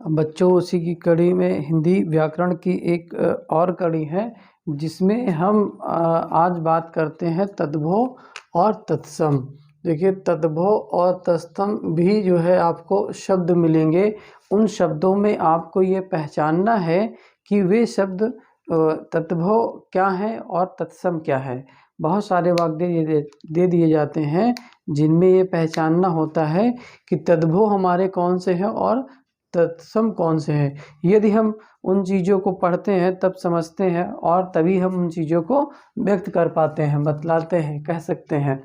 बच्चों, उसी की कड़ी में हिंदी व्याकरण की एक और कड़ी है, जिसमें हम आज बात करते हैं तद्भव और तत्सम। देखिए, तद्भव और तत्सम भी जो है आपको शब्द मिलेंगे। उन शब्दों में आपको ये पहचानना है कि वे शब्द तद्भव क्या है और तत्सम क्या है। बहुत सारे वाक्य दे दिए जाते हैं जिनमें ये पहचानना होता है कि तद्भव हमारे कौन से हैं और तत्सम कौन से हैं। यदि हम उन चीज़ों को पढ़ते हैं तब समझते हैं और तभी हम उन चीज़ों को व्यक्त कर पाते हैं, बतलाते हैं, कह सकते हैं।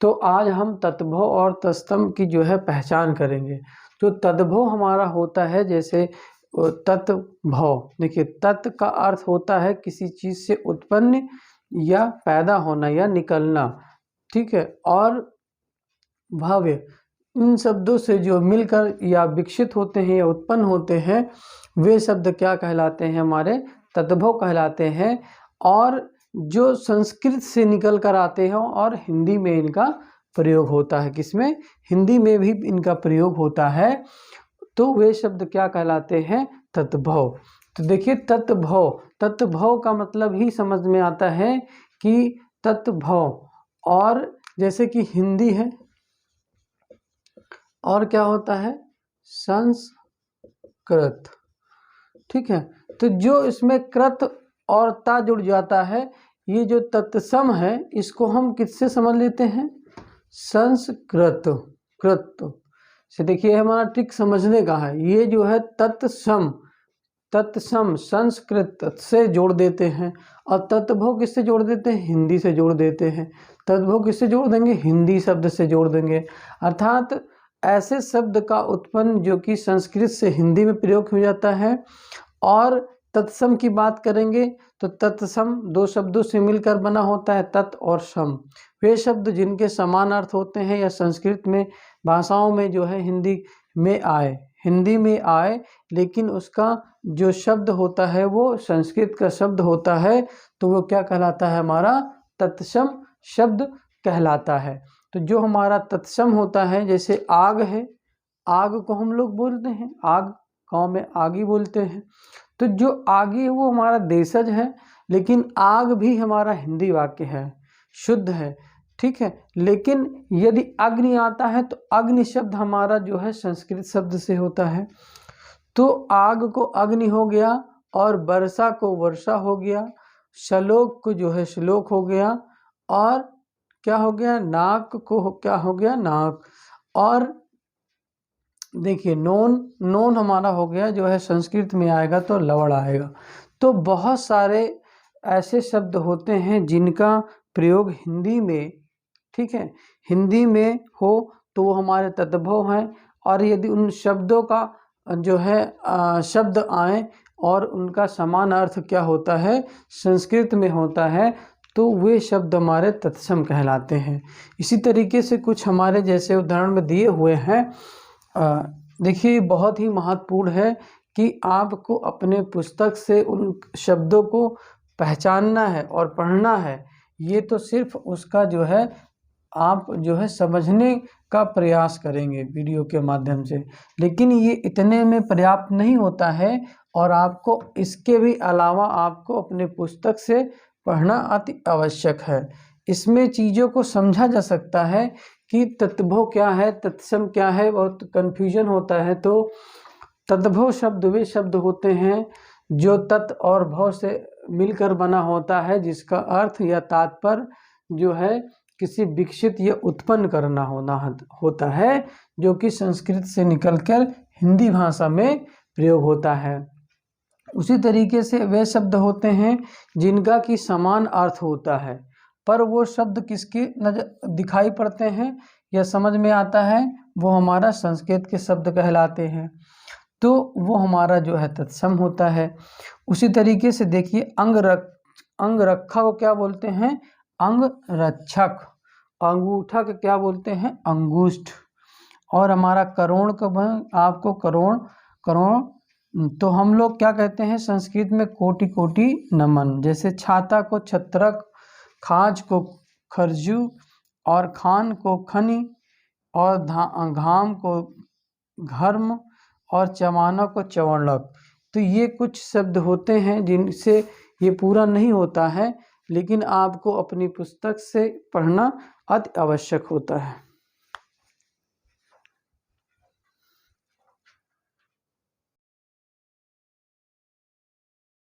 तो आज हम तद्भव और तत्सम की जो है पहचान करेंगे। तो तद्भव हमारा होता है जैसे तत्भव। देखिए, तत् का अर्थ होता है किसी चीज़ से उत्पन्न या पैदा होना या निकलना, ठीक है। और भव्य, इन शब्दों से जो मिलकर या विकसित होते हैं या उत्पन्न होते हैं, वे शब्द क्या कहलाते हैं? हमारे तद्भव कहलाते हैं। और जो संस्कृत से निकल कर आते हैं और हिंदी में इनका प्रयोग होता है। किसमें? हिंदी में भी इनका प्रयोग होता है। तो वे शब्द क्या कहलाते हैं? तद्भव। तो देखिए, तत्भव, तत्भव का मतलब ही समझ में आता है कि तत्भव। और जैसे कि हिंदी है और क्या होता है? संस्कृत, ठीक है। तो जो इसमें कृत और ता जुड़ जाता है, ये जो तत्सम है, इसको हम किससे समझ लेते हैं? संस्कृत, कृत से। देखिए, हमारा ट्रिक समझने का है। ये जो है तत्सम, तत्सम संस्कृत से जोड़ देते हैं और तत्भव किससे जोड़ देते हैं? हिंदी से जोड़ देते हैं। तत्भव किससे जोड़ देंगे? हिंदी शब्द से जोड़ देंगे। अर्थात ऐसे शब्द का उत्पन्न जो कि संस्कृत से हिंदी में प्रयोग हो जाता है। और तत्सम की बात करेंगे तो तत्सम दो शब्दों से मिलकर बना होता है, तत् और सम। वे शब्द जिनके समान अर्थ होते हैं या संस्कृत में भाषाओं में जो है हिंदी में आए, लेकिन उसका जो शब्द होता है वो संस्कृत का शब्द होता है, तो वो क्या कहलाता है? हमारा तत्सम शब्द कहलाता है। तो जो हमारा तत्सम होता है, जैसे आग है, आग को हम लोग बोलते हैं, आग गाँव में आगी बोलते हैं। तो जो आगी है वो हमारा देशज है, लेकिन आग भी हमारा हिंदी वाक्य है, शुद्ध है, ठीक है। लेकिन यदि अग्नि आता है तो अग्नि शब्द हमारा जो है संस्कृत शब्द से होता है। तो आग को अग्नि हो गया और वर्षा को वर्षा हो गया, श्लोक को जो है श्लोक हो गया, और क्या हो गया? नाक को क्या हो गया? नाक। और देखिए, नोन हमारा हो गया, जो है संस्कृत में आएगा तो लवड़ आएगा। तो बहुत सारे ऐसे शब्द होते हैं जिनका प्रयोग हिंदी में, ठीक है, हिंदी में हो तो वो हमारे तद्भव हैं। और यदि उन शब्दों का जो है शब्द आए और उनका समान अर्थ क्या होता है? संस्कृत में होता है, तो वे शब्द हमारे तत्सम कहलाते हैं। इसी तरीके से कुछ हमारे जैसे उदाहरण में दिए हुए हैं। देखिए, बहुत ही महत्वपूर्ण है कि आपको अपने पुस्तक से उन शब्दों को पहचानना है और पढ़ना है। ये तो सिर्फ उसका जो है आप जो है समझने का प्रयास करेंगे वीडियो के माध्यम से, लेकिन ये इतने में पर्याप्त नहीं होता है। और आपको इसके भी अलावा आपको अपने पुस्तक से पढ़ना अति आवश्यक है। इसमें चीज़ों को समझा जा सकता है कि तद्भव क्या है, तत्सम क्या है, बहुत कन्फ्यूजन होता है। तो तद्भव शब्द वे शब्द होते हैं जो तत् और भव से मिलकर बना होता है, जिसका अर्थ या तात्पर्य जो है किसी विकसित या उत्पन्न करना होता है, जो कि संस्कृत से निकलकर हिंदी भाषा में प्रयोग होता है। उसी तरीके से वे शब्द होते हैं जिनका कि समान अर्थ होता है, पर वो शब्द किसके नजर दिखाई पड़ते हैं या समझ में आता है? वो हमारा संस्कृत के शब्द कहलाते हैं। तो वो हमारा जो है तत्सम होता है। उसी तरीके से देखिए, अंगरखा को क्या बोलते हैं? अंगरक्षक। अंगूठा को क्या बोलते हैं? अंगुष्ठ। और हमारा करोड़ का आपको करोड़ तो हम लोग क्या कहते हैं संस्कृत में? कोटि कोटि नमन। जैसे छाता को छत्रक, खाज को खरजू, और खान को खनी, और घाम को घर्म, और चमानक और चवर्णक। तो ये कुछ शब्द होते हैं जिनसे ये पूरा नहीं होता है, लेकिन आपको अपनी पुस्तक से पढ़ना अति आवश्यक होता है।